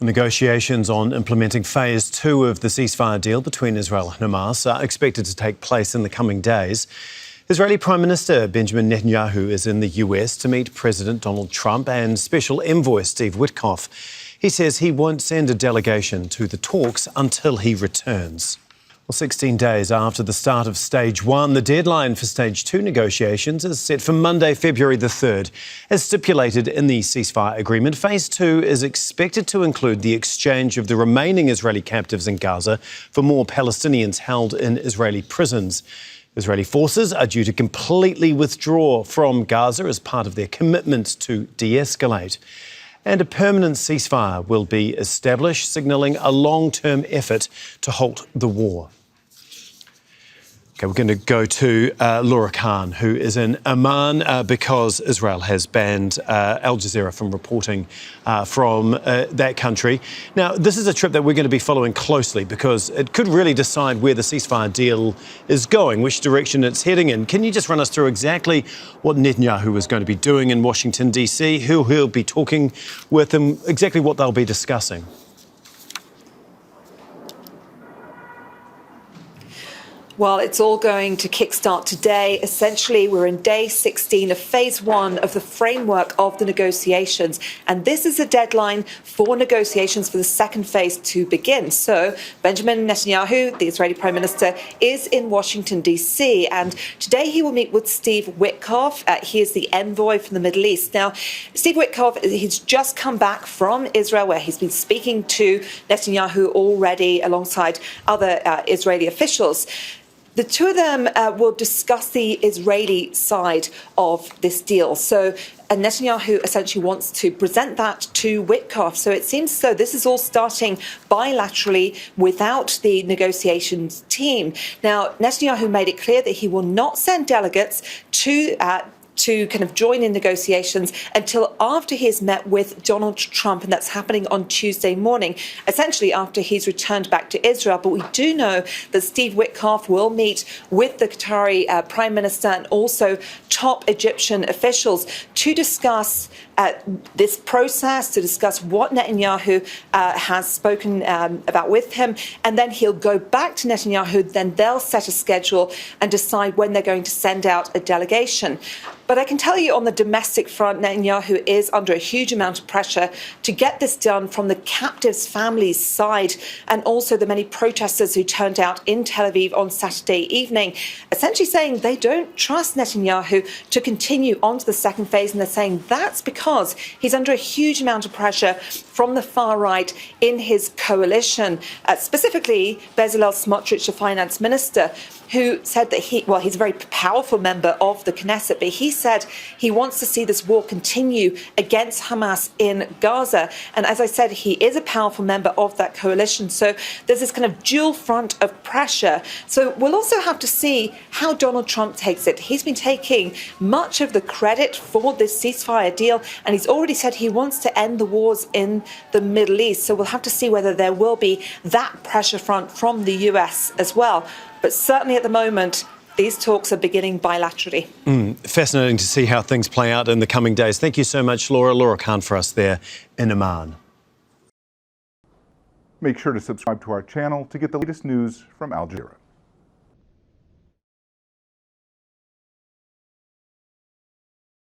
Negotiations on implementing phase 2 of the ceasefire deal between Israel and Hamas are expected to take place in the coming days. Israeli Prime Minister Benjamin Netanyahu is in the US to meet President Donald Trump and Special Envoy Steve Witkoff. He says he won't send a delegation to the talks until he returns. Well, 16 days after the start of Stage 1, the deadline for Stage 2 negotiations is set for Monday, February the 3rd. As stipulated in the ceasefire agreement, Phase 2 is expected to include the exchange of the remaining Israeli captives in Gaza for more Palestinians held in Israeli prisons. Israeli forces are due to completely withdraw from Gaza as part of their commitment to de-escalate. And a permanent ceasefire will be established, signalling a long-term effort to halt the war. Okay, we're going to go to Laura Khan, who is in Amman because Israel has banned Al Jazeera from reporting from that country. Now, this is a trip that we're going to be following closely because it could really decide where the ceasefire deal is going, which direction it's heading in. Can you just run us through exactly what Netanyahu is going to be doing in Washington, D.C., who he'll be talking with, and exactly what they'll be discussing? Well, it's all going to kickstart today. Essentially, we're in day 16 of phase 1 of the framework of the negotiations. And this is a deadline for negotiations for the second phase to begin. So Benjamin Netanyahu, the Israeli Prime Minister, is in Washington, D.C. And today he will meet with Steve Witkoff. He is the envoy from the Middle East. Now, Steve Witkoff, he's just come back from Israel, where he's been speaking to Netanyahu already alongside other Israeli officials. The two of them will discuss the Israeli side of this deal. So Netanyahu essentially wants to present that to Witkoff. So it seems as though this is all starting bilaterally without the negotiations team. Now, Netanyahu made it clear that he will not send delegates to kind of join in negotiations until after he has met with Donald Trump, and that's happening on Tuesday morning, essentially after he's returned back to Israel. But we do know that Steve Witkoff will meet with the Qatari Prime Minister and also top Egyptian officials to discuss this process, to discuss what Netanyahu has spoken about with him. And then he'll go back to Netanyahu, then they'll set a schedule and decide when they're going to send out a delegation. But I can tell you on the domestic front, Netanyahu is under a huge amount of pressure to get this done from the captives' families' side, and also the many protesters who turned out in Tel Aviv on Saturday evening, essentially saying they don't trust Netanyahu to continue on to the second phase. And they're saying that's because he's under a huge amount of pressure from the far right in his coalition, specifically Bezalel Smotrich, the finance minister, who said that he's a very powerful member of the Knesset, but he said he wants to see this war continue against Hamas in Gaza. And as I said, he is a powerful member of that coalition. So there's this kind of dual front of pressure. So we'll also have to see how Donald Trump takes it. He's been taking much of the credit for this ceasefire deal, and he's already said he wants to end the wars in the Middle East. So we'll have to see whether there will be that pressure front from the US as well. But certainly at the moment, these talks are beginning bilaterally. Fascinating to see how things play out in the coming days. Thank you so much, Laura. Laura Khan for us there in Amman. Make sure to subscribe to our channel to get the latest news from Al Jazeera.